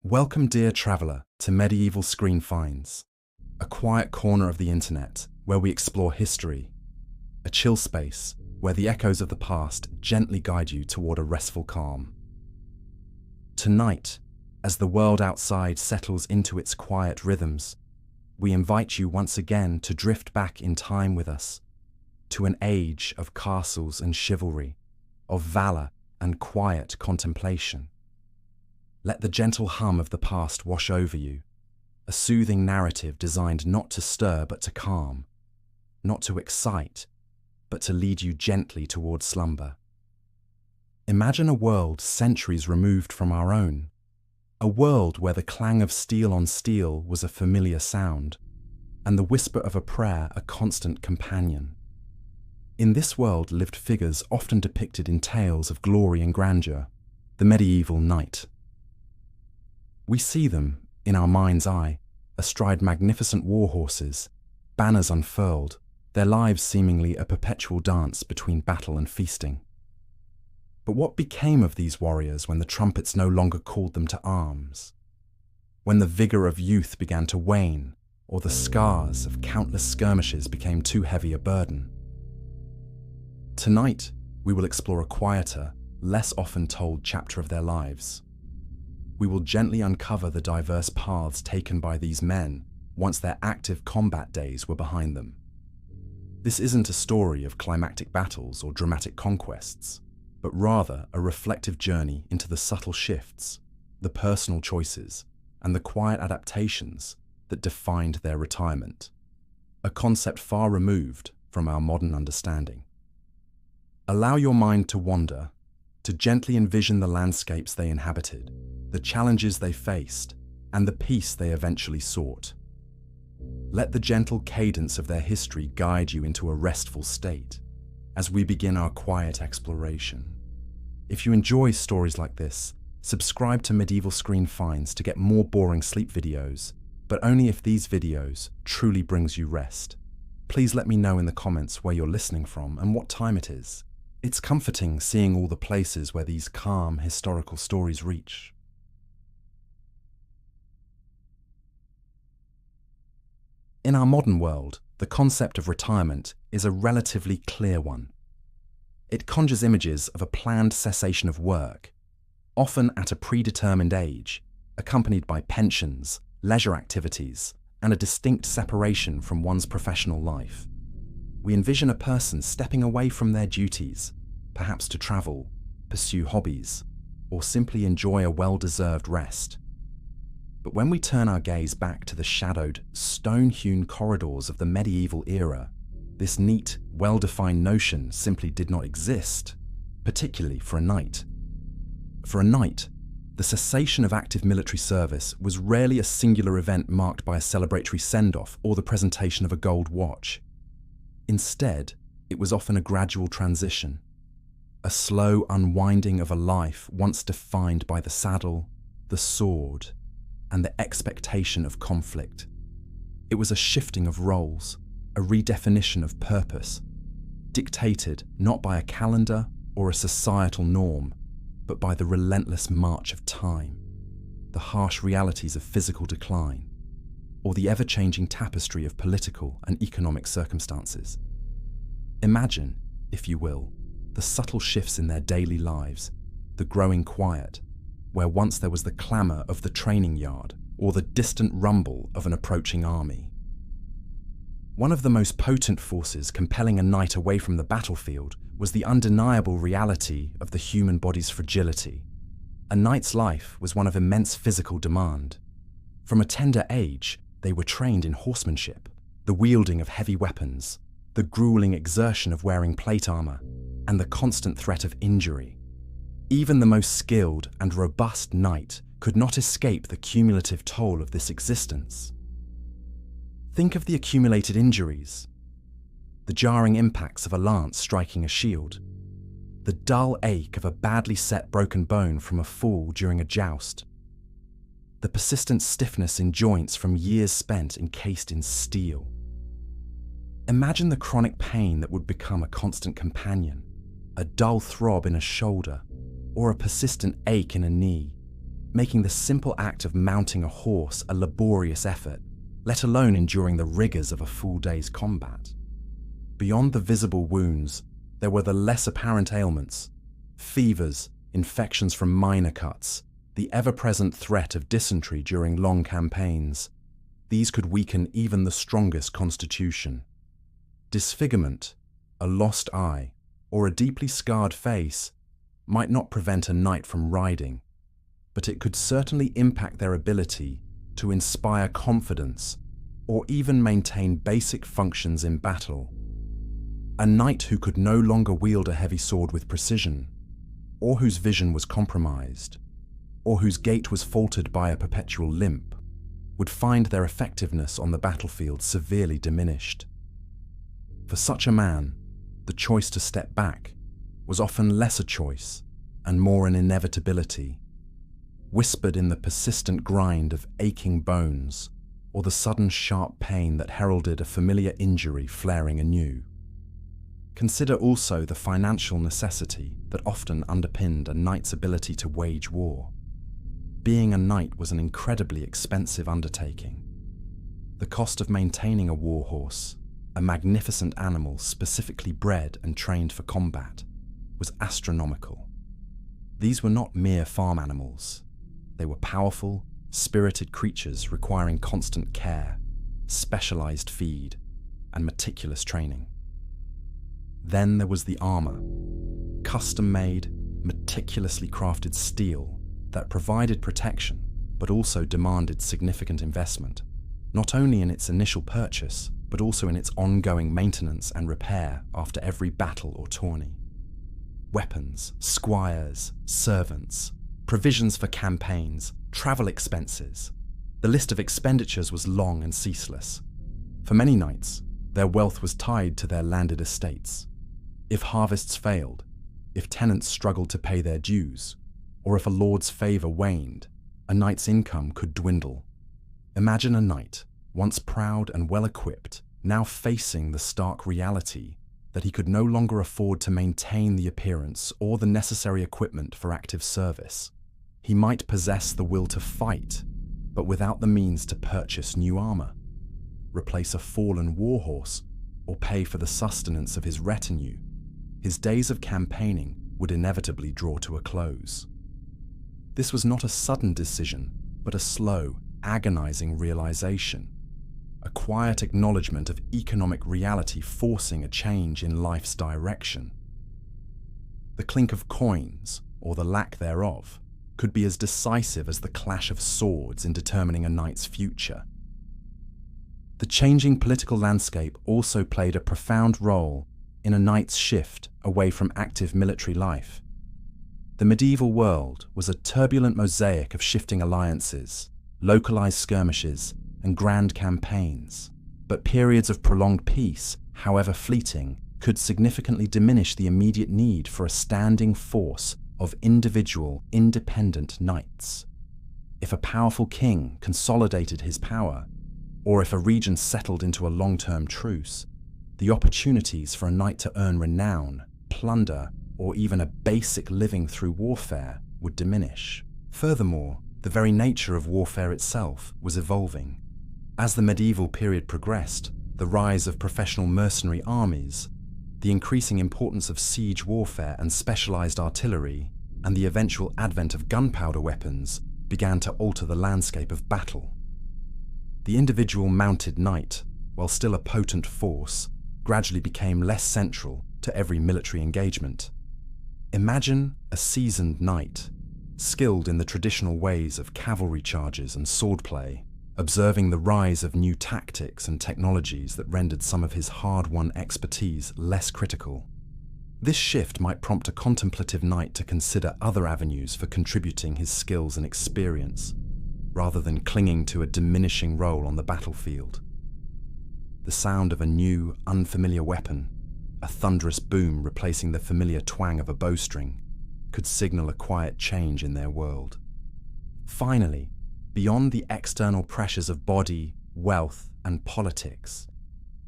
Welcome, dear traveller, to Medieval Screen Finds, a quiet corner of the internet where we explore history, a chill space where the echoes of the past gently guide you toward a restful calm. Tonight, as the world outside settles into its quiet rhythms, we invite you once again to drift back in time with us, to an age of castles and chivalry, of valour and quiet contemplation. Let the gentle hum of the past wash over you, a soothing narrative designed not to stir but to calm, not to excite, but to lead you gently toward slumber. Imagine a world centuries removed from our own, a world where the clang of steel on steel was a familiar sound, and the whisper of a prayer a constant companion. In this world lived figures often depicted in tales of glory and grandeur, the medieval knight. We see them, in our mind's eye, astride magnificent war horses, banners unfurled, their lives seemingly a perpetual dance between battle and feasting. But what became of these warriors when the trumpets no longer called them to arms? When the vigour of youth began to wane, or the scars of countless skirmishes became too heavy a burden? Tonight, we will explore a quieter, less often told chapter of their lives. We will gently uncover the diverse paths taken by these men once their active combat days were behind them. This isn't a story of climactic battles or dramatic conquests, but rather a reflective journey into the subtle shifts, the personal choices, and the quiet adaptations that defined their retirement, a concept far removed from our modern understanding. Allow your mind to wander, to gently envision the landscapes they inhabited, the challenges they faced, and the peace they eventually sought. Let the gentle cadence of their history guide you into a restful state as we begin our quiet exploration. If you enjoy stories like this, subscribe to Medieval Screen Finds to get more boring sleep videos, but only if these videos truly brings you rest. Please let me know in the comments where you're listening from and what time it is. It's comforting seeing all the places where these calm historical stories reach. In our modern world, the concept of retirement is a relatively clear one. It conjures images of a planned cessation of work, often at a predetermined age, accompanied by pensions, leisure activities, and a distinct separation from one's professional life. We envision a person stepping away from their duties, perhaps to travel, pursue hobbies, or simply enjoy a well-deserved rest. But when we turn our gaze back to the shadowed, stone-hewn corridors of the medieval era, this neat, well-defined notion simply did not exist, particularly for a knight. For a knight, the cessation of active military service was rarely a singular event marked by a celebratory send-off or the presentation of a gold watch. Instead, it was often a gradual transition, a slow unwinding of a life once defined by the saddle, the sword, and the expectation of conflict. It was a shifting of roles, a redefinition of purpose, dictated not by a calendar or a societal norm, but by the relentless march of time, the harsh realities of physical decline, or the ever-changing tapestry of political and economic circumstances. Imagine, if you will, the subtle shifts in their daily lives, the growing quiet, where once there was the clamour of the training yard or the distant rumble of an approaching army. One of the most potent forces compelling a knight away from the battlefield was the undeniable reality of the human body's fragility. A knight's life was one of immense physical demand. From a tender age, they were trained in horsemanship, the wielding of heavy weapons, the grueling exertion of wearing plate armour, and the constant threat of injury. Even the most skilled and robust knight could not escape the cumulative toll of this existence. Think of the accumulated injuries, the jarring impacts of a lance striking a shield, the dull ache of a badly set broken bone from a fall during a joust, the persistent stiffness in joints from years spent encased in steel. Imagine the chronic pain that would become a constant companion, a dull throb in a shoulder, or a persistent ache in a knee. making the simple act of mounting a horse a laborious effort, let alone enduring the rigors of a full day's combat. Beyond the visible wounds, there were the less apparent ailments, fevers, infections from minor cuts, the ever-present threat of dysentery during long campaigns. These could weaken even the strongest constitution. Disfigurement, a lost eye, or a deeply scarred face might not prevent a knight from riding, but it could certainly impact their ability to inspire confidence or even maintain basic functions in battle. A knight who could no longer wield a heavy sword with precision, or whose vision was compromised, or whose gait was faltered by a perpetual limp, would find their effectiveness on the battlefield severely diminished. For such a man, the choice to step back was often less a choice and more an inevitability, whispered in the persistent grind of aching bones or the sudden sharp pain that heralded a familiar injury flaring anew. Consider also the financial necessity that often underpinned a knight's ability to wage war. Being a knight was an incredibly expensive undertaking. The cost of maintaining a war horse, a magnificent animal specifically bred and trained for combat, was astronomical. These were not mere farm animals. They were powerful, spirited creatures requiring constant care, specialized feed, and meticulous training. Then there was the armor, custom-made, meticulously crafted steel that provided protection but also demanded significant investment, not only in its initial purchase, but also in its ongoing maintenance and repair after every battle or tourney. Weapons, squires, servants, provisions for campaigns, travel expenses. The list of expenditures was long and ceaseless. For many knights, their wealth was tied to their landed estates. If harvests failed, if tenants struggled to pay their dues, or if a lord's favor waned, a knight's income could dwindle. Imagine a knight, once proud and well-equipped, now facing the stark reality that he could no longer afford to maintain the appearance or the necessary equipment for active service. He might possess the will to fight, but without the means to purchase new armor, replace a fallen warhorse, or pay for the sustenance of his retinue. His days of campaigning would inevitably draw to a close. This was not a sudden decision, but a slow, agonizing realization, a quiet acknowledgement of economic reality forcing a change in life's direction. The clink of coins, or the lack thereof, could be as decisive as the clash of swords in determining a knight's future. The changing political landscape also played a profound role in a knight's shift away from active military life. The medieval world was a turbulent mosaic of shifting alliances, localized skirmishes, and grand campaigns, but periods of prolonged peace, however fleeting, could significantly diminish the immediate need for a standing force of individual, independent knights. If a powerful king consolidated his power, or if a region settled into a long-term truce, the opportunities for a knight to earn renown, plunder, or even a basic living through warfare would diminish. Furthermore, the very nature of warfare itself was evolving. As the medieval period progressed, the rise of professional mercenary armies, the increasing importance of siege warfare and specialized artillery, and the eventual advent of gunpowder weapons began to alter the landscape of battle. The individual mounted knight, while still a potent force, gradually became less central to every military engagement. Imagine a seasoned knight, skilled in the traditional ways of cavalry charges and swordplay, observing the rise of new tactics and technologies that rendered some of his hard-won expertise less critical. This shift might prompt a contemplative knight to consider other avenues for contributing his skills and experience, rather than clinging to a diminishing role on the battlefield. The sound of a new, unfamiliar weapon, a thunderous boom replacing the familiar twang of a bowstring, could signal a quiet change in their world. Finally, beyond the external pressures of body, wealth, and politics,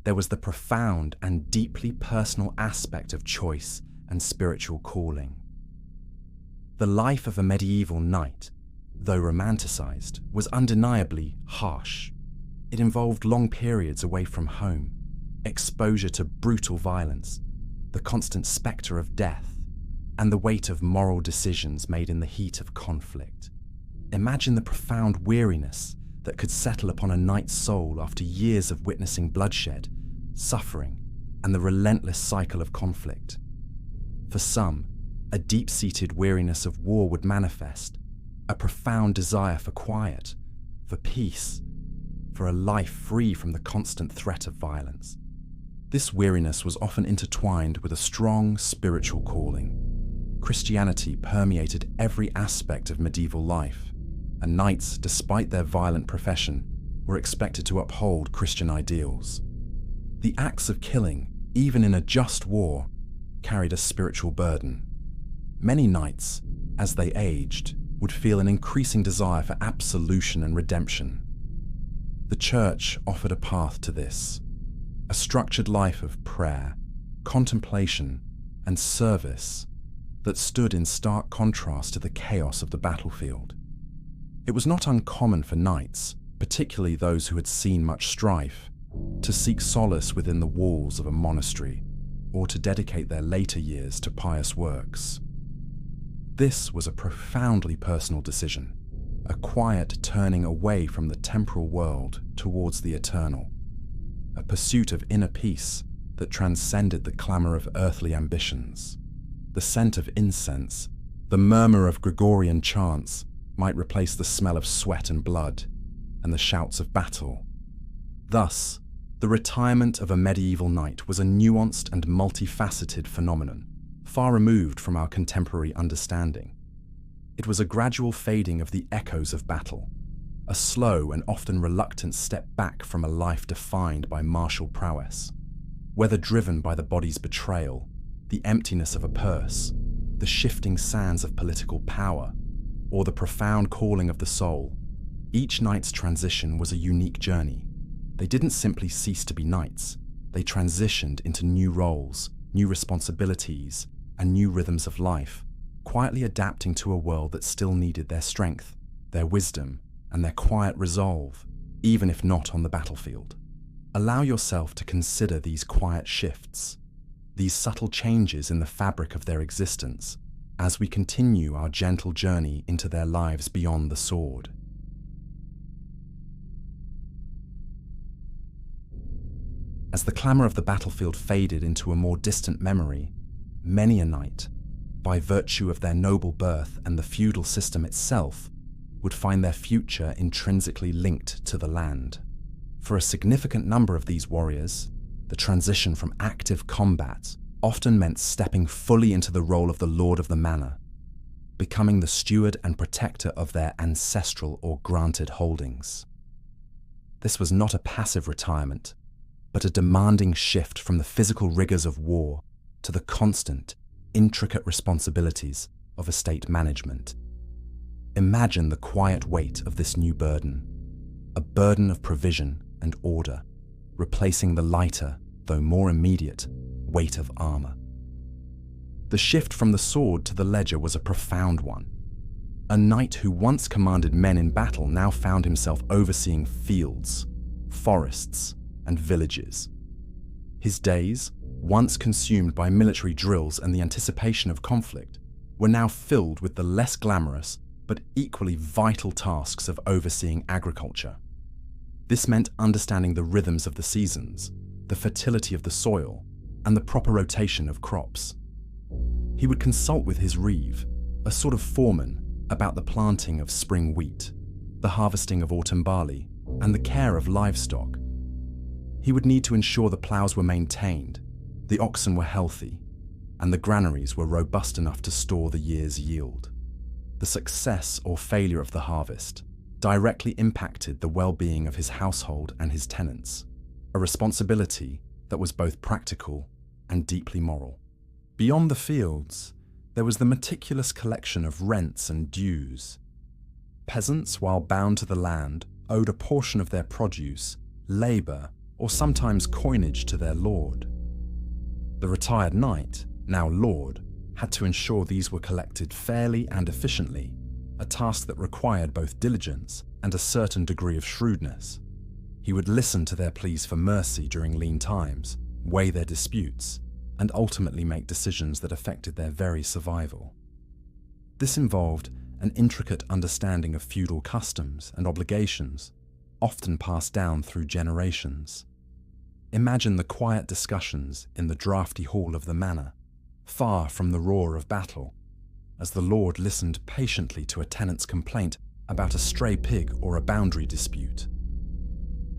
there was the profound and deeply personal aspect of choice and spiritual calling. The life of a medieval knight though romanticized, was undeniably harsh. It involved long periods away from home, exposure to brutal violence, the constant spectre of death, and the weight of moral decisions made in the heat of conflict. Imagine the profound weariness that could settle upon a knight's soul after years of witnessing bloodshed, suffering, and the relentless cycle of conflict. For some, a deep-seated weariness of war would manifest, a profound desire for quiet, for peace, for a life free from the constant threat of violence. This weariness was often intertwined with a strong spiritual calling. Christianity permeated every aspect of medieval life, and knights, despite their violent profession, were expected to uphold Christian ideals. The acts of killing, even in a just war, carried a spiritual burden. Many knights, as they aged, would feel an increasing desire for absolution and redemption. The Church offered a path to this, a structured life of prayer, contemplation, and service that stood in stark contrast to the chaos of the battlefield. It was not uncommon for knights, particularly those who had seen much strife, to seek solace within the walls of a monastery, or to dedicate their later years to pious works. This was a profoundly personal decision, a quiet turning away from the temporal world towards the eternal, a pursuit of inner peace that transcended the clamor of earthly ambitions. The scent of incense, the murmur of Gregorian chants might replace the smell of sweat and blood, and the shouts of battle. Thus, the retirement of a medieval knight was a nuanced and multifaceted phenomenon, far removed from our contemporary understanding. It was a gradual fading of the echoes of battle, a slow and often reluctant step back from a life defined by martial prowess. Whether driven by the body's betrayal, the emptiness of a purse, the shifting sands of political power, or the profound calling of the soul, each knight's transition was a unique journey. They didn't simply cease to be knights, they transitioned into new roles, new responsibilities, and new rhythms of life, quietly adapting to a world that still needed their strength, their wisdom, and their quiet resolve, even if not on the battlefield. Allow yourself to consider these quiet shifts, these subtle changes in the fabric of their existence, as we continue our gentle journey into their lives beyond the sword. As the clamor of the battlefield faded into a more distant memory, many a knight, by virtue of their noble birth and the feudal system itself, would find their future intrinsically linked to the land. For a significant number of these warriors, the transition from active combat often meant stepping fully into the role of the lord of the manor, becoming the steward and protector of their ancestral or granted holdings. This was not a passive retirement, but a demanding shift from the physical rigors of war to the constant, intricate responsibilities of estate management. Imagine the quiet weight of this new burden, a burden of provision and order, replacing the lighter, though more immediate, weight of armor. The shift from the sword to the ledger was a profound one. A knight who once commanded men in battle now found himself overseeing fields, forests, and villages. His days, once consumed by military drills and the anticipation of conflict, were now filled with the less glamorous but equally vital tasks of overseeing agriculture. This meant understanding the rhythms of the seasons, the fertility of the soil, and the proper rotation of crops. He would consult with his reeve, a sort of foreman, about the planting of spring wheat, the harvesting of autumn barley, and the care of livestock. He would need to ensure the ploughs were maintained, the oxen were healthy, and the granaries were robust enough to store the year's yield. The success or failure of the harvest directly impacted the well-being of his household and his tenants, a responsibility that was both practical and deeply moral. Beyond the fields, there was the meticulous collection of rents and dues. Peasants, while bound to the land, owed a portion of their produce, labour, or sometimes coinage to their lord. The retired knight, now lord, had to ensure these were collected fairly and efficiently, a task that required both diligence and a certain degree of shrewdness. He would listen to their pleas for mercy during lean times, weigh their disputes, and ultimately make decisions that affected their very survival. This involved an intricate understanding of feudal customs and obligations, often passed down through generations. Imagine the quiet discussions in the drafty hall of the manor, far from the roar of battle, as the lord listened patiently to a tenant's complaint about a stray pig or a boundary dispute.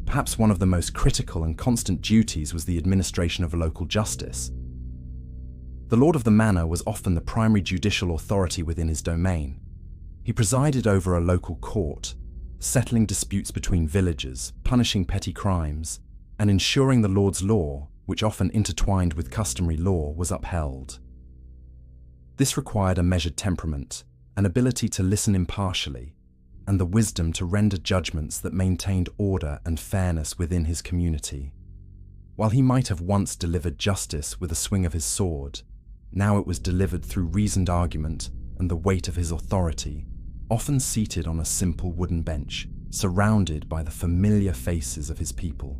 Perhaps one of the most critical and constant duties was the administration of local justice. The lord of the manor was often the primary judicial authority within his domain. He presided over a local court, settling disputes between villagers, punishing petty crimes, and ensuring the lord's law, which often intertwined with customary law, was upheld. This required a measured temperament, an ability to listen impartially, and the wisdom to render judgments that maintained order and fairness within his community. While he might have once delivered justice with a swing of his sword, now it was delivered through reasoned argument and the weight of his authority, often seated on a simple wooden bench, surrounded by the familiar faces of his people.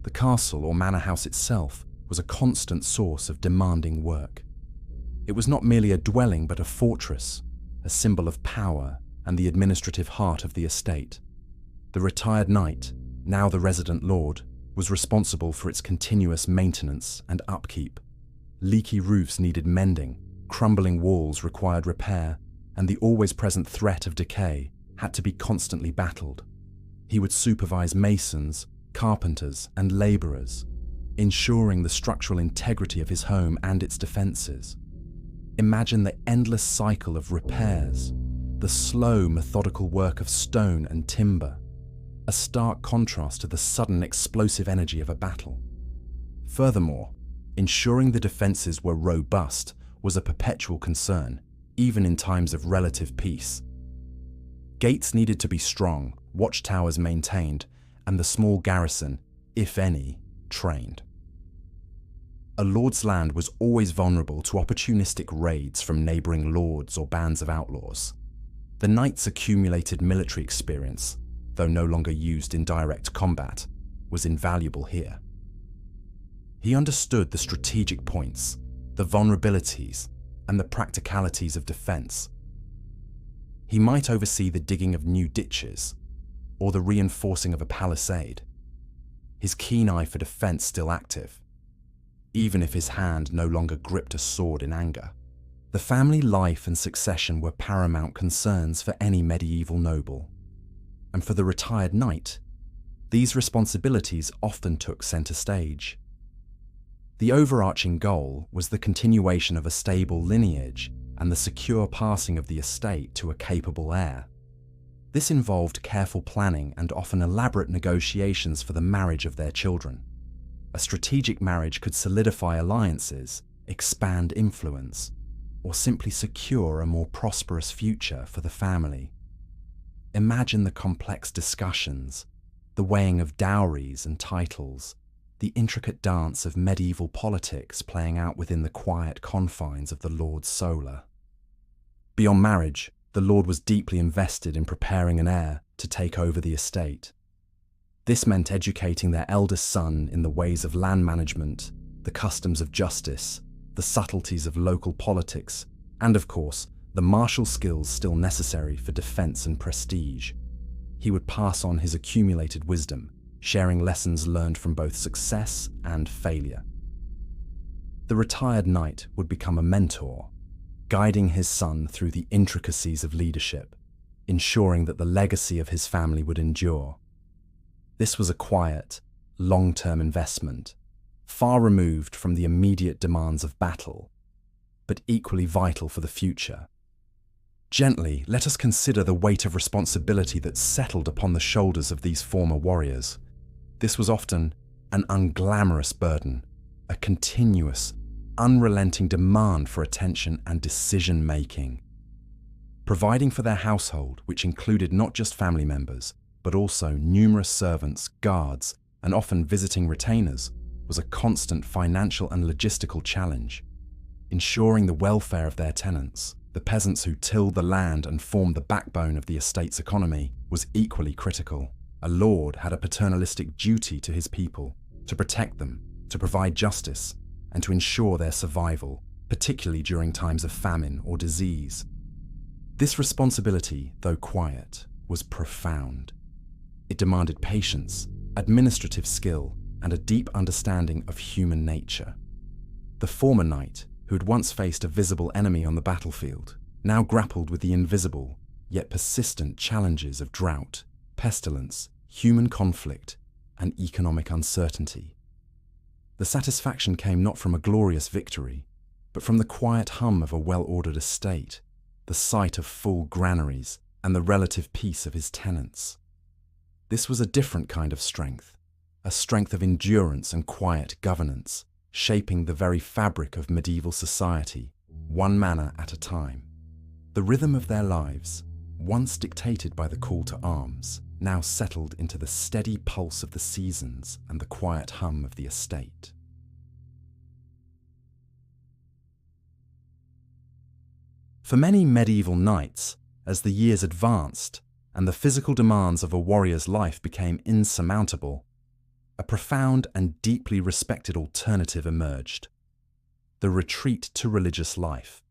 The castle or manor house itself was a constant source of demanding work. It was not merely a dwelling but a fortress, a symbol of power and the administrative heart of the estate. The retired knight, now the resident lord, was responsible for its continuous maintenance and upkeep. Leaky roofs needed mending, crumbling walls required repair, and the always present threat of decay had to be constantly battled. He would supervise masons, carpenters, and labourers, ensuring the structural integrity of his home and its defences. Imagine the endless cycle of repairs, the slow, methodical work of stone and timber, a stark contrast to the sudden explosive energy of a battle. Furthermore, ensuring the defences were robust was a perpetual concern, even in times of relative peace. Gates needed to be strong, watchtowers maintained, and the small garrison, if any, trained. A lord's land was always vulnerable to opportunistic raids from neighbouring lords or bands of outlaws. The knight's accumulated military experience, though no longer used in direct combat, was invaluable here. He understood the strategic points, the vulnerabilities, and the practicalities of defence. He might oversee the digging of new ditches or the reinforcing of a palisade, his keen eye for defence still active, even if his hand no longer gripped a sword in anger. The family life and succession were paramount concerns for any medieval noble, and for the retired knight, these responsibilities often took centre stage. The overarching goal was the continuation of a stable lineage and the secure passing of the estate to a capable heir. This involved careful planning and often elaborate negotiations for the marriage of their children. A strategic marriage could solidify alliances, expand influence, or simply secure a more prosperous future for the family. Imagine the complex discussions, the weighing of dowries and titles, the intricate dance of medieval politics playing out within the quiet confines of the lord's solar. Beyond marriage, the lord was deeply invested in preparing an heir to take over the estate. This meant educating their eldest son in the ways of land management, the customs of justice, the subtleties of local politics, and of course, the martial skills still necessary for defense and prestige. He would pass on his accumulated wisdom, sharing lessons learned from both success and failure. The retired knight would become a mentor, guiding his son through the intricacies of leadership, ensuring that the legacy of his family would endure. This was a quiet, long-term investment, far removed from the immediate demands of battle, but equally vital for the future. Gently, let us consider the weight of responsibility that settled upon the shoulders of these former warriors. This was often an unglamorous burden, a continuous, unrelenting demand for attention and decision-making. Providing for their household, which included not just family members, but also numerous servants, guards, and often visiting retainers, was a constant financial and logistical challenge. Ensuring the welfare of their tenants, the peasants who tilled the land and formed the backbone of the estate's economy, was equally critical. A lord had a paternalistic duty to his people, to protect them, to provide justice, and to ensure their survival, particularly during times of famine or disease. This responsibility, though quiet, was profound. It demanded patience, administrative skill, and a deep understanding of human nature. The former knight, who had once faced a visible enemy on the battlefield, now grappled with the invisible, yet persistent challenges of drought, pestilence, human conflict, and economic uncertainty. The satisfaction came not from a glorious victory, but from the quiet hum of a well-ordered estate, the sight of full granaries, and the relative peace of his tenants. This was a different kind of strength, a strength of endurance and quiet governance, shaping the very fabric of medieval society, one manor at a time. The rhythm of their lives, once dictated by the call to arms, now settled into the steady pulse of the seasons and the quiet hum of the estate. For many medieval knights, as the years advanced and the physical demands of a warrior's life became insurmountable, a profound and deeply respected alternative emerged: the retreat to religious life.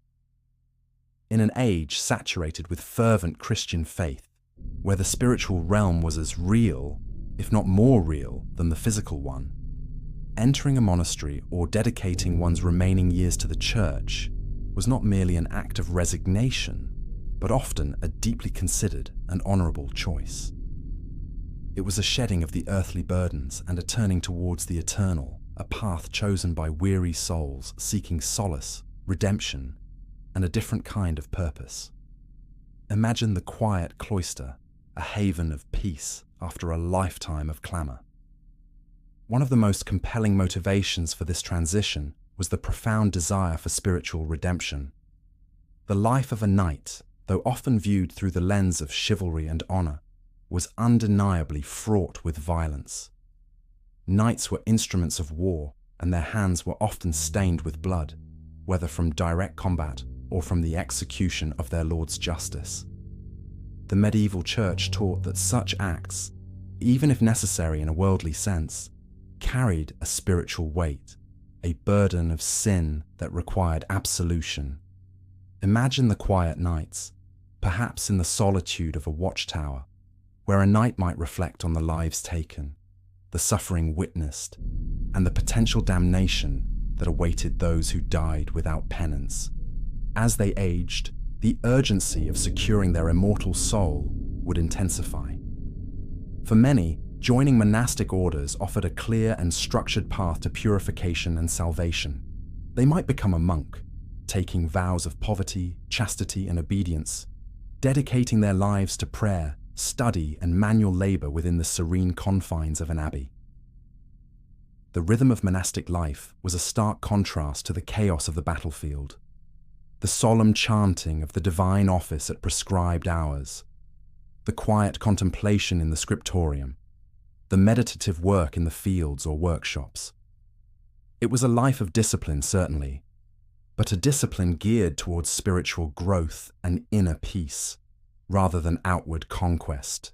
In an age saturated with fervent Christian faith, where the spiritual realm was as real, if not more real, than the physical one, entering a monastery or dedicating one's remaining years to the church was not merely an act of resignation, but often a deeply considered and honourable choice. It was a shedding of the earthly burdens and a turning towards the eternal, a path chosen by weary souls seeking solace, redemption, and a different kind of purpose. Imagine the quiet cloister, a haven of peace after a lifetime of clamour. One of the most compelling motivations for this transition was the profound desire for spiritual redemption. The life of a knight, though often viewed through the lens of chivalry and honour, was undeniably fraught with violence. Knights were instruments of war, and their hands were often stained with blood, whether from direct combat or from the execution of their lord's justice. The medieval church taught that such acts, even if necessary in a worldly sense, carried a spiritual weight, a burden of sin that required absolution. Imagine the quiet nights, perhaps in the solitude of a watchtower, where a knight might reflect on the lives taken, the suffering witnessed, and the potential damnation that awaited those who died without penance. As they aged, the urgency of securing their immortal soul would intensify. For many, joining monastic orders offered a clear and structured path to purification and salvation. They might become a monk, taking vows of poverty, chastity, and obedience, dedicating their lives to prayer, study, and manual labour within the serene confines of an abbey. The rhythm of monastic life was a stark contrast to the chaos of the battlefield. The solemn chanting of the divine office at prescribed hours, the quiet contemplation in the scriptorium, the meditative work in the fields or workshops. It was a life of discipline, certainly, but a discipline geared towards spiritual growth and inner peace, rather than outward conquest.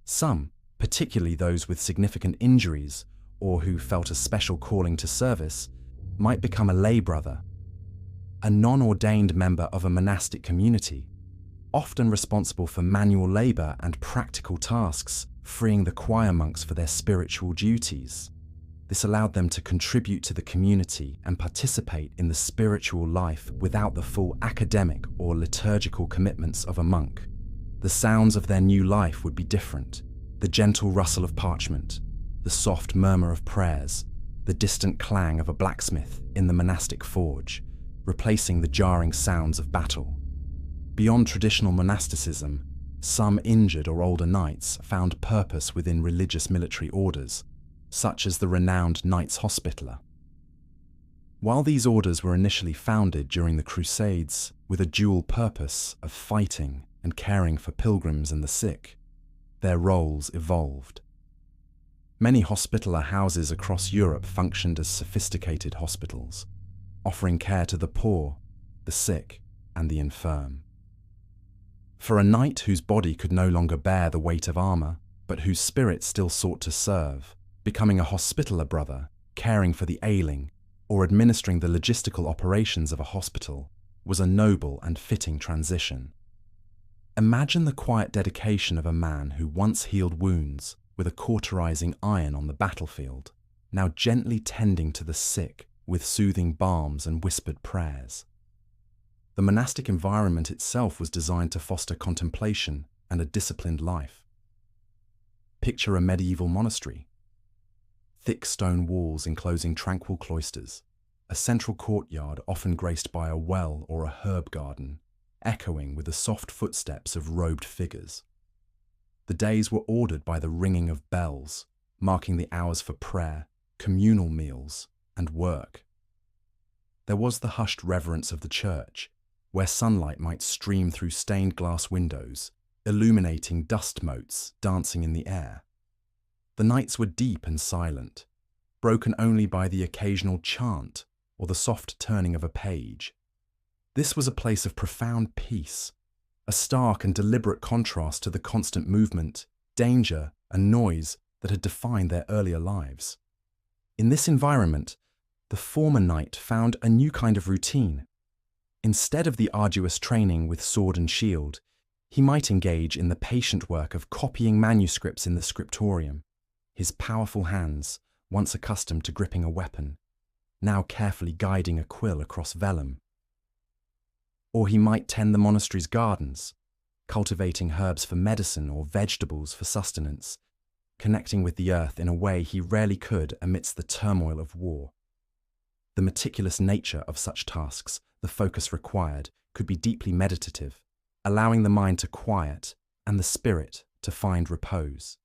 Some, particularly those with significant injuries or who felt a special calling to service, might become a lay brother, a non-ordained member of a monastic community, often responsible for manual labour and practical tasks, freeing the choir monks for their spiritual duties. This allowed them to contribute to the community and participate in the spiritual life without the full academic or liturgical commitments of a monk. The sounds of their new life would be different: the gentle rustle of parchment, the soft murmur of prayers, the distant clang of a blacksmith in the monastic forge, replacing the jarring sounds of battle. Beyond traditional monasticism, some injured or older knights found purpose within religious military orders, such as the renowned Knights Hospitaller. While these orders were initially founded during the Crusades with a dual purpose of fighting and caring for pilgrims and the sick, their roles evolved. Many hospitaller houses across Europe functioned as sophisticated hospitals, offering care to the poor, the sick, and the infirm. For a knight whose body could no longer bear the weight of armor, but whose spirit still sought to serve, becoming a hospitaller brother, caring for the ailing, or administering the logistical operations of a hospital, was a noble and fitting transition. Imagine the quiet dedication of a man who once healed wounds with a cauterizing iron on the battlefield, now gently tending to the sick with soothing balms and whispered prayers. The monastic environment itself was designed to foster contemplation and a disciplined life. Picture a medieval monastery. Thick stone walls enclosing tranquil cloisters, a central courtyard often graced by a well or a herb garden, echoing with the soft footsteps of robed figures. The days were ordered by the ringing of bells, marking the hours for prayer, communal meals, and work. There was the hushed reverence of the church, where sunlight might stream through stained glass windows, illuminating dust motes dancing in the air. The nights were deep and silent, broken only by the occasional chant or the soft turning of a page. This was a place of profound peace, a stark and deliberate contrast to the constant movement, danger, and noise that had defined their earlier lives. In this environment, the former knight found a new kind of routine. Instead of the arduous training with sword and shield, he might engage in the patient work of copying manuscripts in the scriptorium, his powerful hands, once accustomed to gripping a weapon, now carefully guiding a quill across vellum. Or he might tend the monastery's gardens, cultivating herbs for medicine or vegetables for sustenance, connecting with the earth in a way he rarely could amidst the turmoil of war. The meticulous nature of such tasks, the focus required, could be deeply meditative, allowing the mind to quiet and the spirit to find repose.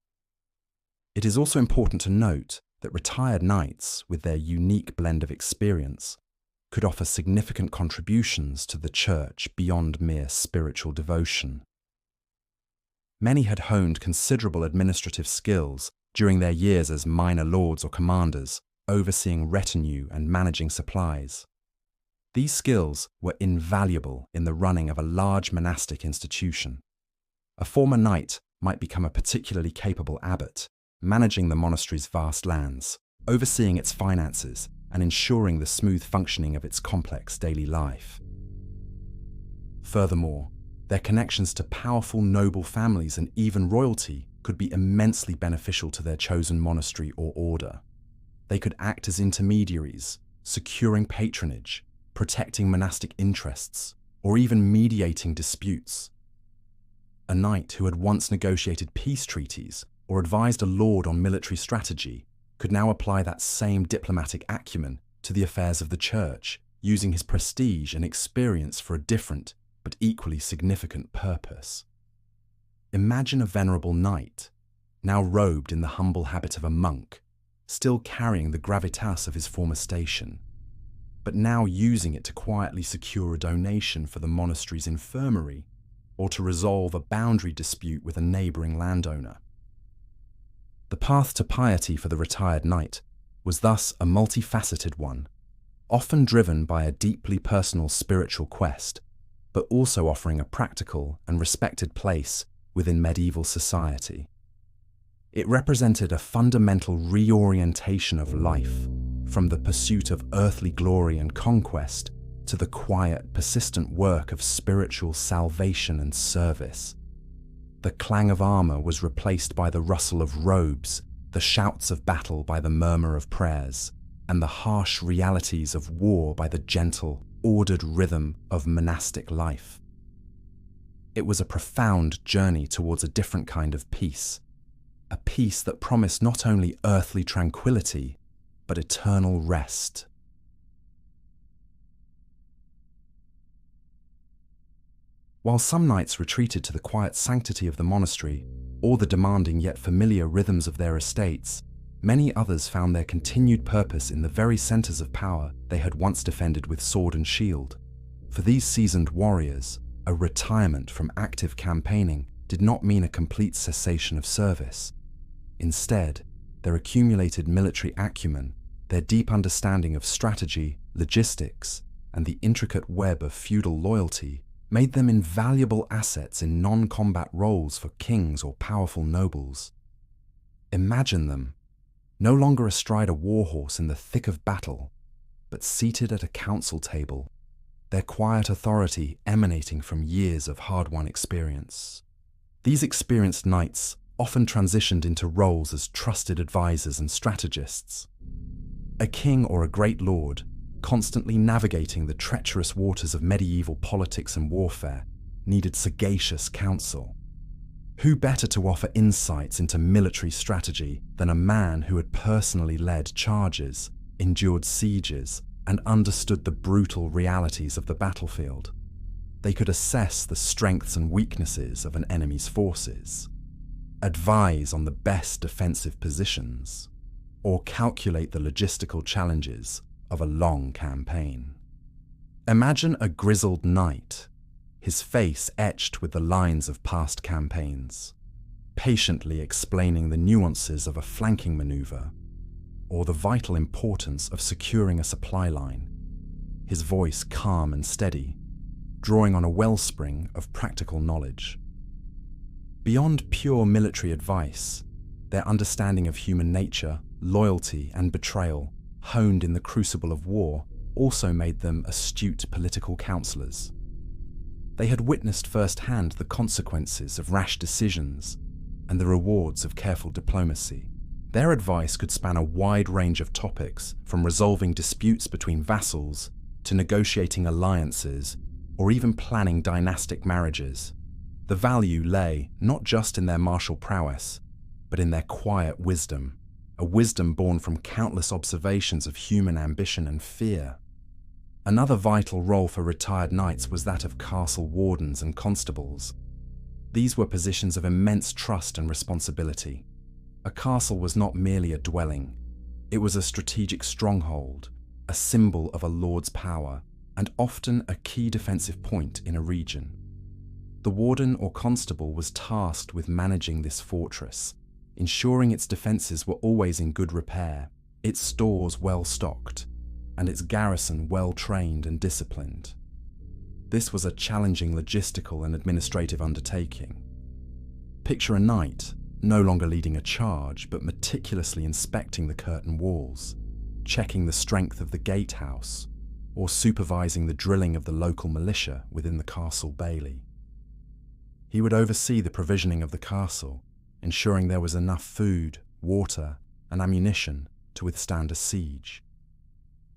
It is also important to note that retired knights, with their unique blend of experience, could offer significant contributions to the church beyond mere spiritual devotion. Many had honed considerable administrative skills during their years as minor lords or commanders, overseeing retinue and managing supplies. These skills were invaluable in the running of a large monastic institution. A former knight might become a particularly capable abbot, managing the monastery's vast lands, overseeing its finances, and ensuring the smooth functioning of its complex daily life. Furthermore, their connections to powerful noble families and even royalty could be immensely beneficial to their chosen monastery or order. They could act as intermediaries, securing patronage, protecting monastic interests, or even mediating disputes. A knight who had once negotiated peace treaties or advised a lord on military strategy could now apply that same diplomatic acumen to the affairs of the church, using his prestige and experience for a different but equally significant purpose. Imagine a venerable knight, now robed in the humble habit of a monk, still carrying the gravitas of his former station, but now using it to quietly secure a donation for the monastery's infirmary or to resolve a boundary dispute with a neighbouring landowner. The path to piety for the retired knight was thus a multifaceted one, often driven by a deeply personal spiritual quest, but also offering a practical and respected place within medieval society. It represented a fundamental reorientation of life, from the pursuit of earthly glory and conquest to the quiet, persistent work of spiritual salvation and service. The clang of armor was replaced by the rustle of robes, the shouts of battle by the murmur of prayers, and the harsh realities of war by the gentle, ordered rhythm of monastic life. It was a profound journey towards a different kind of peace, a peace that promised not only earthly tranquility, but eternal rest. While some knights retreated to the quiet sanctity of the monastery, or the demanding yet familiar rhythms of their estates, many others found their continued purpose in the very centers of power they had once defended with sword and shield. For these seasoned warriors, a retirement from active campaigning did not mean a complete cessation of service. Instead, their accumulated military acumen, their deep understanding of strategy, logistics, and the intricate web of feudal loyalty made them invaluable assets in non-combat roles for kings or powerful nobles. Imagine them, no longer astride a warhorse in the thick of battle, but seated at a council table, their quiet authority emanating from years of hard-won experience. These experienced knights often transitioned into roles as trusted advisors and strategists. A king or a great lord, constantly navigating the treacherous waters of medieval politics and warfare, needed sagacious counsel. Who better to offer insights into military strategy than a man who had personally led charges, endured sieges, and understood the brutal realities of the battlefield? They could assess the strengths and weaknesses of an enemy's forces, advise on the best defensive positions, or calculate the logistical challenges of a long campaign. Imagine a grizzled knight, his face etched with the lines of past campaigns, patiently explaining the nuances of a flanking maneuver or the vital importance of securing a supply line, his voice calm and steady, drawing on a wellspring of practical knowledge. Beyond pure military advice, their understanding of human nature, loyalty, and betrayal, honed in the crucible of war, also made them astute political counselors. They had witnessed firsthand the consequences of rash decisions and the rewards of careful diplomacy. Their advice could span a wide range of topics, from resolving disputes between vassals to negotiating alliances or even planning dynastic marriages. The value lay not just in their martial prowess, but in their quiet wisdom, a wisdom born from countless observations of human ambition and fear. Another vital role for retired knights was that of castle wardens and constables. These were positions of immense trust and responsibility. A castle was not merely a dwelling. It was a strategic stronghold, a symbol of a lord's power, and often a key defensive point in a region. The warden or constable was tasked with managing this fortress, ensuring its defences were always in good repair, its stores well stocked, and its garrison well trained and disciplined. This was a challenging logistical and administrative undertaking. Picture a knight, no longer leading a charge, but meticulously inspecting the curtain walls, checking the strength of the gatehouse, or supervising the drilling of the local militia within the castle bailey. He would oversee the provisioning of the castle, ensuring there was enough food, water, and ammunition to withstand a siege.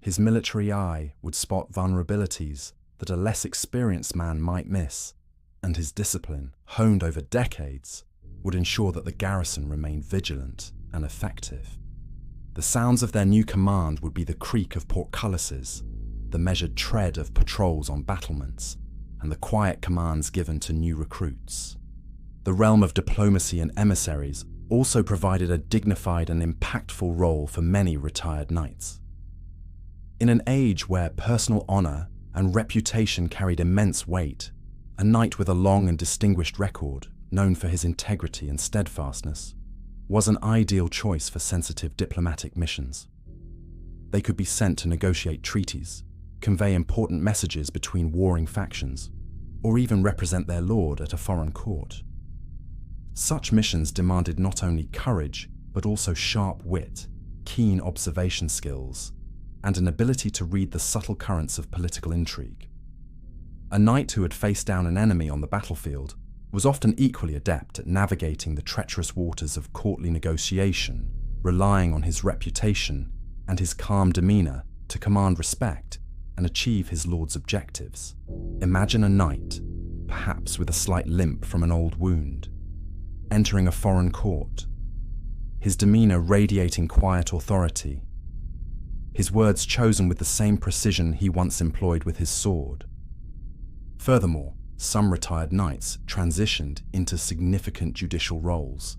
His military eye would spot vulnerabilities that a less experienced man might miss, and his discipline, honed over decades, would ensure that the garrison remained vigilant and effective. The sounds of their new command would be the creak of portcullises, the measured tread of patrols on battlements, and the quiet commands given to new recruits. The realm of diplomacy and emissaries also provided a dignified and impactful role for many retired knights. In an age where personal honor and reputation carried immense weight, a knight with a long and distinguished record, known for his integrity and steadfastness, was an ideal choice for sensitive diplomatic missions. They could be sent to negotiate treaties, convey important messages between warring factions, or even represent their lord at a foreign court. Such missions demanded not only courage, but also sharp wit, keen observation skills, and an ability to read the subtle currents of political intrigue. A knight who had faced down an enemy on the battlefield was often equally adept at navigating the treacherous waters of courtly negotiation, relying on his reputation and his calm demeanor to command respect and achieve his lord's objectives. Imagine a knight, perhaps with a slight limp from an old wound, entering a foreign court, his demeanor radiating quiet authority, his words chosen with the same precision he once employed with his sword. Furthermore, some retired knights transitioned into significant judicial roles.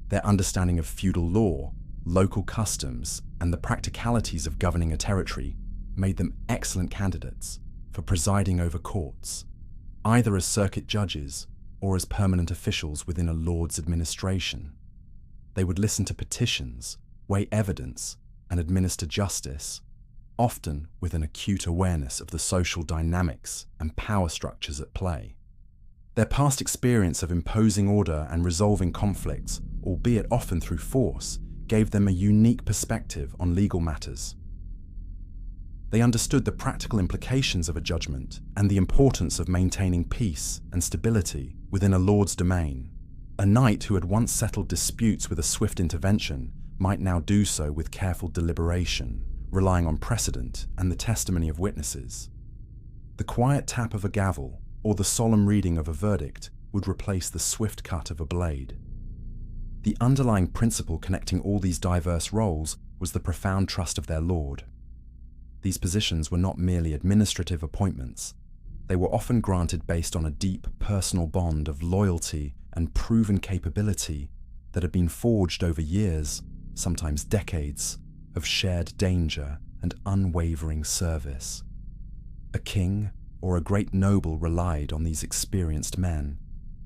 Their understanding of feudal law, local customs, and the practicalities of governing a territory made them excellent candidates for presiding over courts, either as circuit judges or as permanent officials within a lord's administration. They would listen to petitions, weigh evidence, and administer justice, often with an acute awareness of the social dynamics and power structures at play. Their past experience of imposing order and resolving conflicts, albeit often through force, gave them a unique perspective on legal matters. They understood the practical implications of a judgment and the importance of maintaining peace and stability within a lord's domain. A knight who had once settled disputes with a swift intervention might now do so with careful deliberation, relying on precedent and the testimony of witnesses. The quiet tap of a gavel or the solemn reading of a verdict would replace the swift cut of a blade. The underlying principle connecting all these diverse roles was the profound trust of their lord. These positions were not merely administrative appointments. They were often granted based on a deep personal bond of loyalty and proven capability that had been forged over years, sometimes decades, of shared danger and unwavering service. A king or a great noble relied on these experienced men,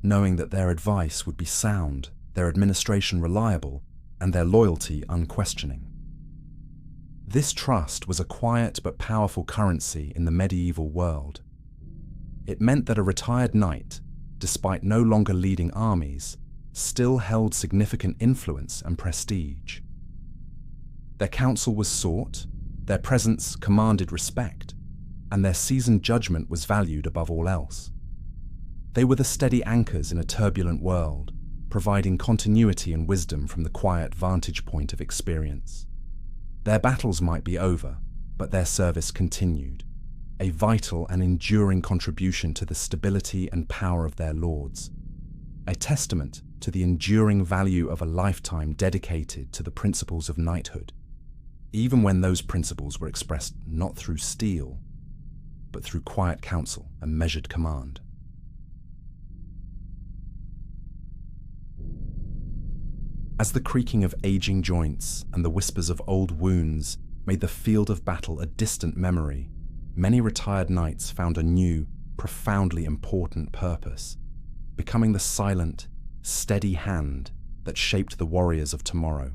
knowing that their advice would be sound, their administration reliable, and their loyalty unquestioning. This trust was a quiet but powerful currency in the medieval world. It meant that a retired knight, despite no longer leading armies, still held significant influence and prestige. Their counsel was sought, their presence commanded respect, and their seasoned judgment was valued above all else. They were the steady anchors in a turbulent world, providing continuity and wisdom from the quiet vantage point of experience. Their battles might be over, but their service continued, a vital and enduring contribution to the stability and power of their lords, a testament to the enduring value of a lifetime dedicated to the principles of knighthood, even when those principles were expressed not through steel, but through quiet counsel and measured command. As the creaking of aging joints and the whispers of old wounds made the field of battle a distant memory, many retired knights found a new, profoundly important purpose, becoming the silent, steady hand that shaped the warriors of tomorrow.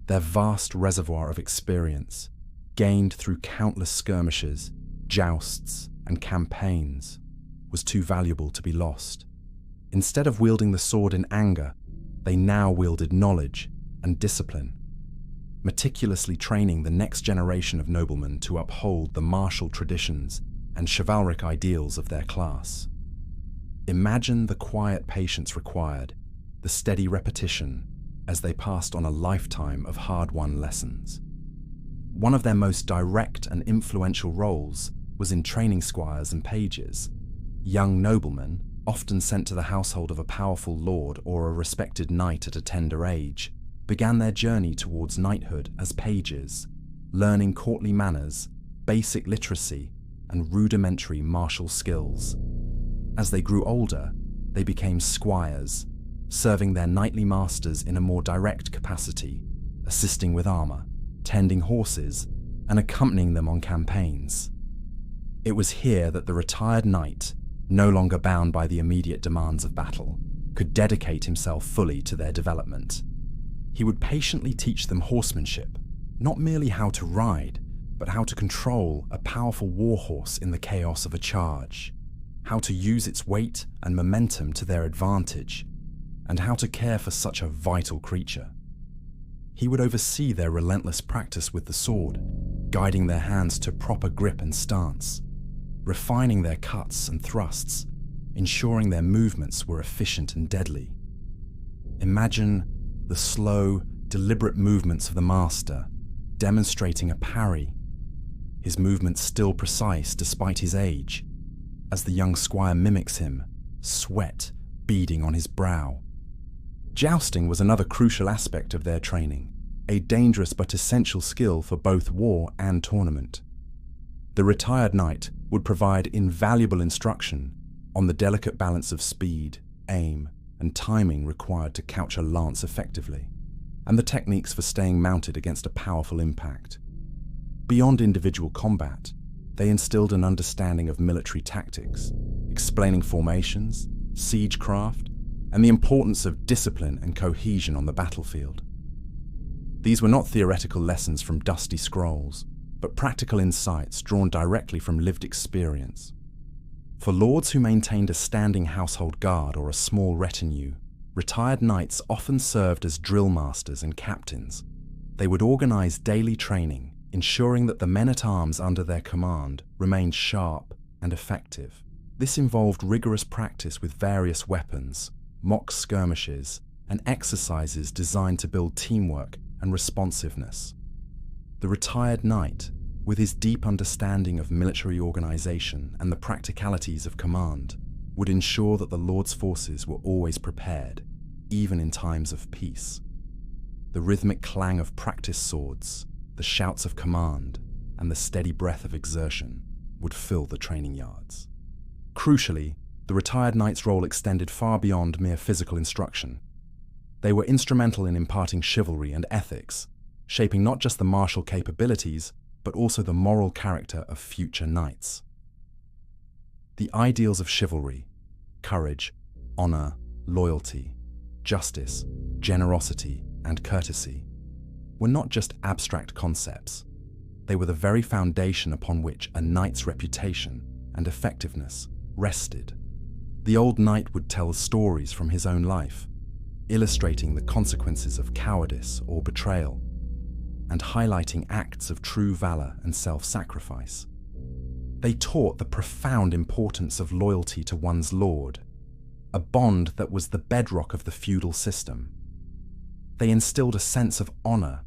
Their vast reservoir of experience, gained through countless skirmishes, jousts, and campaigns, was too valuable to be lost. Instead of wielding the sword in anger, they now wielded knowledge and discipline, meticulously training the next generation of noblemen to uphold the martial traditions and chivalric ideals of their class. Imagine the quiet patience required, the steady repetition, as they passed on a lifetime of hard-won lessons. One of their most direct and influential roles was in training squires and pages. Young noblemen, often sent to the household of a powerful lord or a respected knight at a tender age, began their journey towards knighthood as pages, learning courtly manners, basic literacy, and rudimentary martial skills. As they grew older, they became squires, serving their knightly masters in a more direct capacity, assisting with armor, tending horses, and accompanying them on campaigns. It was here that the retired knight, no longer bound by the immediate demands of battle, could dedicate himself fully to their development. He would patiently teach them horsemanship, not merely how to ride, but how to control a powerful warhorse in the chaos of a charge, how to use its weight and momentum to their advantage, and how to care for such a vital creature. He would oversee their relentless practice with the sword, guiding their hands to proper grip and stance, refining their cuts and thrusts, ensuring their movements were efficient and deadly. Imagine the slow, deliberate movements of the master, demonstrating a parry, his movements still precise despite his age, as the young squire mimics him, sweat beading on his brow. Jousting was another crucial aspect of their training, a dangerous but essential skill for both war and tournament. The retired knight would provide invaluable instruction on the delicate balance of speed, aim, and timing required to couch a lance effectively, and the techniques for staying mounted against a powerful impact. Beyond individual combat, they instilled an understanding of military tactics, explaining formations, siegecraft, and the importance of discipline and cohesion on the battlefield. These were not theoretical lessons from dusty scrolls, but practical insights drawn directly from lived experience. For lords who maintained a standing household guard or a small retinue, retired knights often served as drill masters and captains. They would organize daily training, ensuring that the men-at-arms under their command remained sharp and effective. This involved rigorous practice with various weapons, mock skirmishes, and exercises designed to build teamwork and responsiveness. The retired knight, with his deep understanding of military organization and the practicalities of command, would ensure that the Lord's forces were always prepared, even in times of peace. The rhythmic clang of practice swords, the shouts of command, and the steady breath of exertion would fill the training yards. Crucially, the retired knight's role extended far beyond mere physical instruction. They were instrumental in imparting chivalry and ethics, shaping not just the martial capabilities, but also the moral character of future knights. The ideals of chivalry, courage, honor, loyalty, justice, generosity, and courtesy were not just abstract concepts. They were the very foundation upon which a knight's reputation and effectiveness rested. The old knight would tell stories from his own life, illustrating the consequences of cowardice or betrayal, and highlighting acts of true valor and self-sacrifice. They taught the profound importance of loyalty to one's lord, a bond that was the bedrock of the feudal system. They instilled a sense of honor,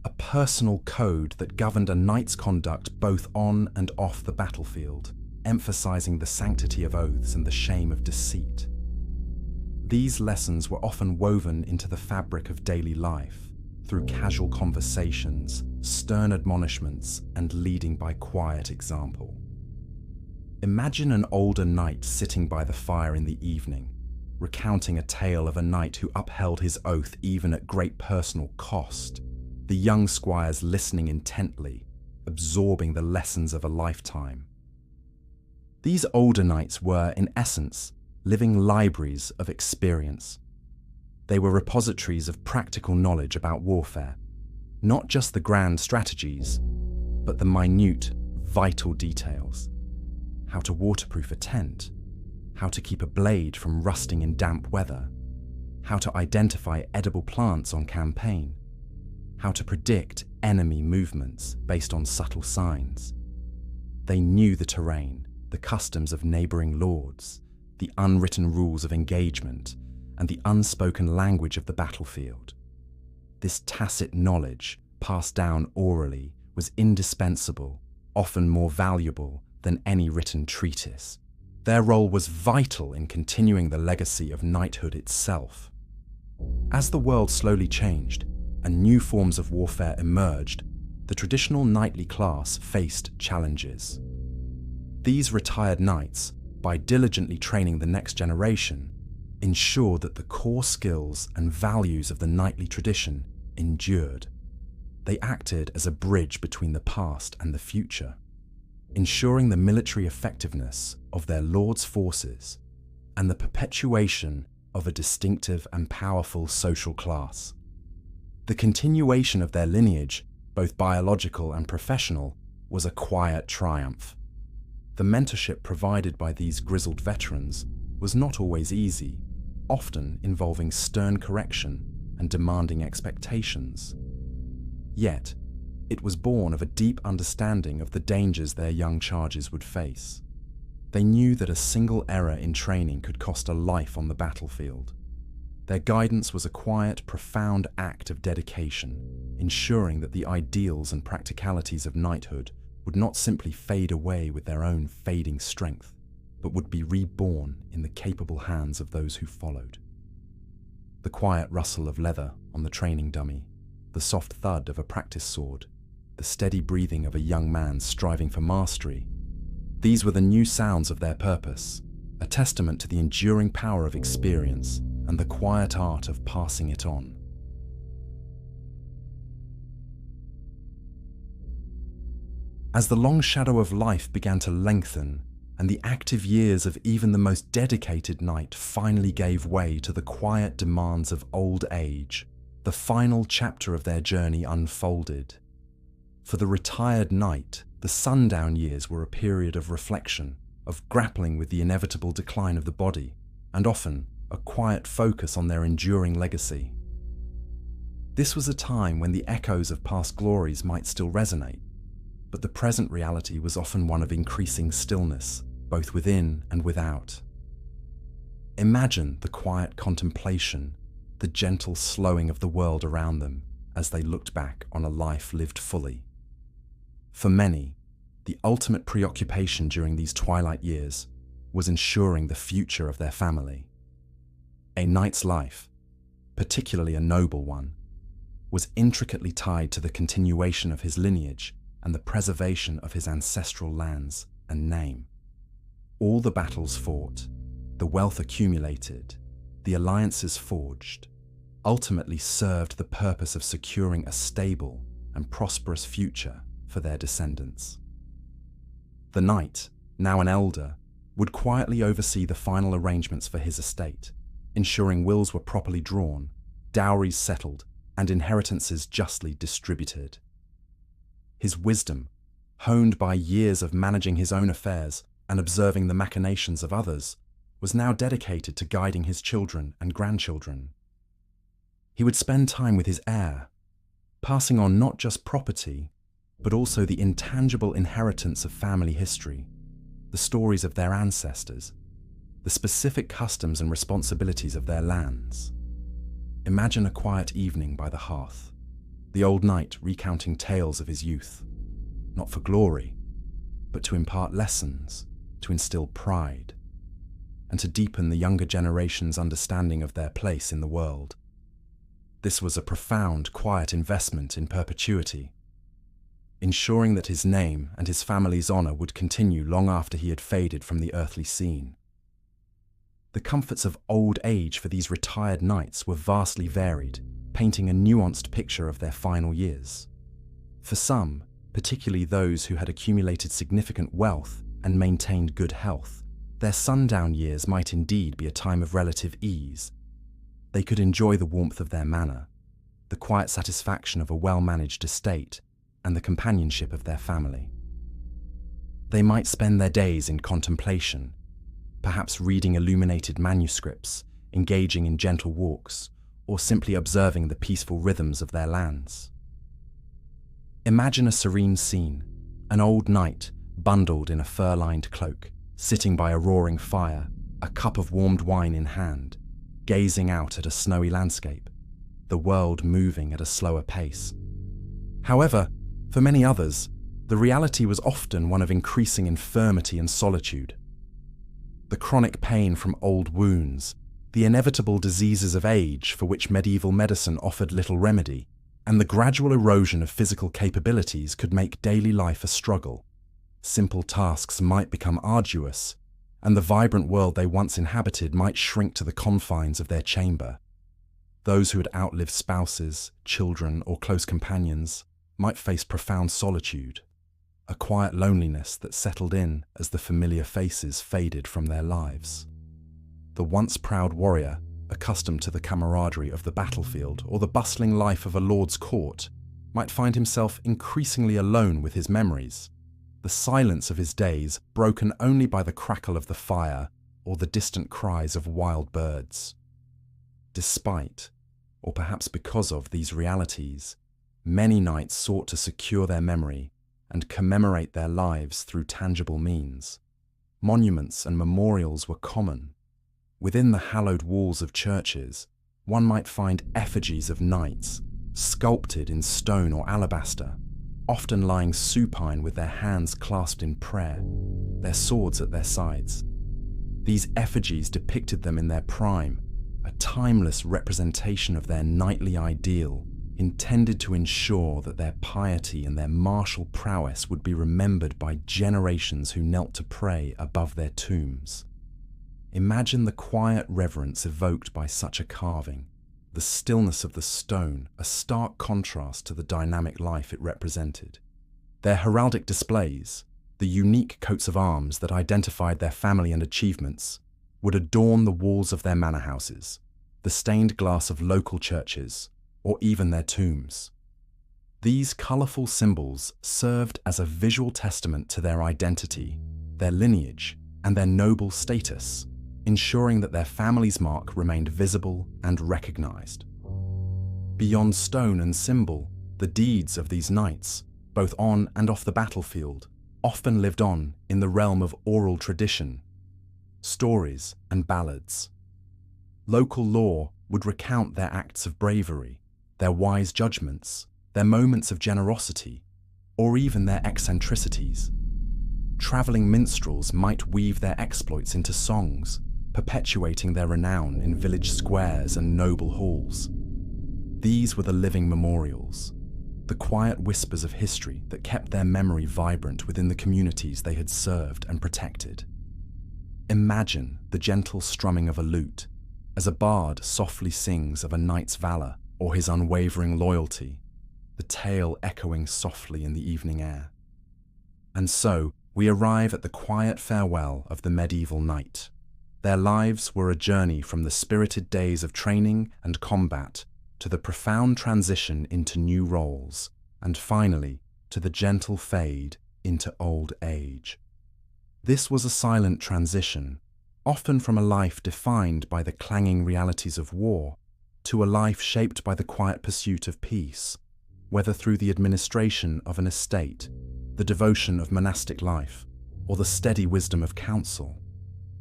a personal code that governed a knight's conduct both on and off the battlefield, emphasizing the sanctity of oaths and the shame of deceit. These lessons were often woven into the fabric of daily life, through casual conversations, stern admonishments, and leading by quiet example. Imagine an older knight sitting by the fire in the evening, recounting a tale of a knight who upheld his oath even at great personal cost, the young squires listening intently, absorbing the lessons of a lifetime. These older knights were, in essence, living libraries of experience. They were repositories of practical knowledge about warfare, not just the grand strategies, but the minute, vital details. How to waterproof a tent, how to keep a blade from rusting in damp weather, how to identify edible plants on campaign, how to predict enemy movements based on subtle signs. They knew the terrain, the customs of neighboring lords, the unwritten rules of engagement, and the unspoken language of the battlefield. This tacit knowledge, passed down orally, was indispensable, often more valuable than any written treatise. Their role was vital in continuing the legacy of knighthood itself. As the world slowly changed and new forms of warfare emerged, the traditional knightly class faced challenges. These retired knights, by diligently training the next generation, ensured that the core skills and values of the knightly tradition endured. They acted as a bridge between the past and the future, ensuring the military effectiveness of their lord's forces and the perpetuation of a distinctive and powerful social class. The continuation of their lineage, both biological and professional, was a quiet triumph. The mentorship provided by these grizzled veterans was not always easy, often involving stern correction and demanding expectations. Yet, it was born of a deep understanding of the dangers their young charges would face. They knew that a single error in training could cost a life on the battlefield. Their guidance was a quiet, profound act of dedication, ensuring that the ideals and practicalities of knighthood would not simply fade away with their own fading strength, but would be reborn in the capable hands of those who followed. The quiet rustle of leather on the training dummy, the soft thud of a practice sword, the steady breathing of a young man striving for mastery, these were the new sounds of their purpose, a testament to the enduring power of experience and the quiet art of passing it on. As the long shadow of life began to lengthen, and the active years of even the most dedicated knight finally gave way to the quiet demands of old age, the final chapter of their journey unfolded. For the retired knight, the sundown years were a period of reflection, of grappling with the inevitable decline of the body, and often a quiet focus on their enduring legacy. This was a time when the echoes of past glories might still resonate, but the present reality was often one of increasing stillness, both within and without. Imagine the quiet contemplation, the gentle slowing of the world around them as they looked back on a life lived fully. For many, the ultimate preoccupation during these twilight years was ensuring the future of their family. A knight's life, particularly a noble one, was intricately tied to the continuation of his lineage and the preservation of his ancestral lands and name. All the battles fought, the wealth accumulated, the alliances forged, ultimately served the purpose of securing a stable and prosperous future for their descendants. The knight, now an elder, would quietly oversee the final arrangements for his estate, ensuring wills were properly drawn, dowries settled, and inheritances justly distributed. His wisdom, honed by years of managing his own affairs and observing the machinations of others, was now dedicated to guiding his children and grandchildren. He would spend time with his heir, passing on not just property, but also the intangible inheritance of family history, the stories of their ancestors, the specific customs and responsibilities of their lands. Imagine a quiet evening by the hearth, the old knight recounting tales of his youth, not for glory, but to impart lessons, to instill pride, and to deepen the younger generation's understanding of their place in the world. This was a profound, quiet investment in perpetuity, ensuring that his name and his family's honor would continue long after he had faded from the earthly scene. The comforts of old age for these retired knights were vastly varied, painting a nuanced picture of their final years. For some, particularly those who had accumulated significant wealth and maintained good health, their sundown years might indeed be a time of relative ease. They could enjoy the warmth of their manor, the quiet satisfaction of a well-managed estate, and the companionship of their family. They might spend their days in contemplation, perhaps reading illuminated manuscripts, engaging in gentle walks, or simply observing the peaceful rhythms of their lands. Imagine a serene scene, an old knight bundled in a fur-lined cloak, sitting by a roaring fire, a cup of warmed wine in hand, gazing out at a snowy landscape, the world moving at a slower pace. However, for many others, the reality was often one of increasing infirmity and solitude. The chronic pain from old wounds, the inevitable diseases of age for which medieval medicine offered little remedy, and the gradual erosion of physical capabilities could make daily life a struggle. Simple tasks might become arduous, and the vibrant world they once inhabited might shrink to the confines of their chamber. Those who had outlived spouses, children, or close companions might face profound solitude, a quiet loneliness that settled in as the familiar faces faded from their lives. The once proud warrior, accustomed to the camaraderie of the battlefield or the bustling life of a lord's court, might find himself increasingly alone with his memories, the silence of his days broken only by the crackle of the fire or the distant cries of wild birds. Despite, or perhaps because of, these realities, many knights sought to secure their memory and commemorate their lives through tangible means. Monuments and memorials were common. Within the hallowed walls of churches, one might find effigies of knights, sculpted in stone or alabaster, often lying supine with their hands clasped in prayer, their swords at their sides. These effigies depicted them in their prime, a timeless representation of their knightly ideal, intended to ensure that their piety and their martial prowess would be remembered by generations who knelt to pray above their tombs. Imagine the quiet reverence evoked by such a carving, the stillness of the stone, a stark contrast to the dynamic life it represented. Their heraldic displays, the unique coats of arms that identified their family and achievements, would adorn the walls of their manor houses, the stained glass of local churches, or even their tombs. These colourful symbols served as a visual testament to their identity, their lineage, and their noble status, ensuring that their family's mark remained visible and recognised. Beyond stone and symbol, the deeds of these knights, both on and off the battlefield, often lived on in the realm of oral tradition, stories and ballads. Local lore would recount their acts of bravery, their wise judgments, their moments of generosity, or even their eccentricities. Travelling minstrels might weave their exploits into songs, perpetuating their renown in village squares and noble halls. These were the living memorials, the quiet whispers of history that kept their memory vibrant within the communities they had served and protected. Imagine the gentle strumming of a lute as a bard softly sings of a knight's valour or his unwavering loyalty, the tale echoing softly in the evening air. And so we arrive at the quiet farewell of the medieval knight. Their lives were a journey from the spirited days of training and combat to the profound transition into new roles, and finally to the gentle fade into old age. This was a silent transition, often from a life defined by the clanging realities of war to a life shaped by the quiet pursuit of peace, whether through the administration of an estate, the devotion of monastic life, or the steady wisdom of counsel.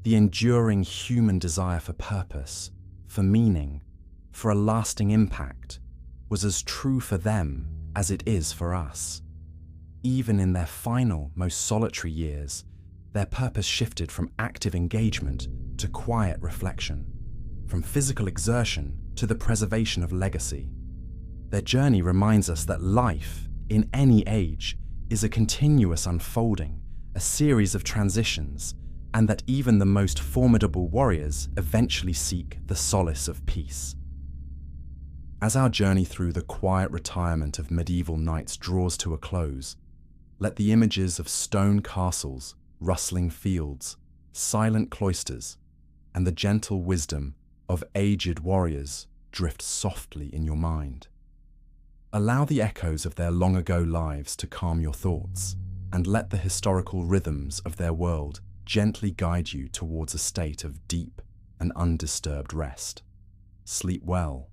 The enduring human desire for purpose, for meaning, for a lasting impact, was as true for them as it is for us. Even in their final, most solitary years, their purpose shifted from active engagement to quiet reflection, from physical exertion to the preservation of legacy. Their journey reminds us that life, in any age, is a continuous unfolding, a series of transitions, and that even the most formidable warriors eventually seek the solace of peace. As our journey through the quiet retirement of medieval knights draws to a close, let the images of stone castles, rustling fields, silent cloisters, and the gentle wisdom of aged warriors drift softly in your mind. Allow the echoes of their long-ago lives to calm your thoughts, and let the historical rhythms of their world gently guide you towards a state of deep and undisturbed rest. Sleep well,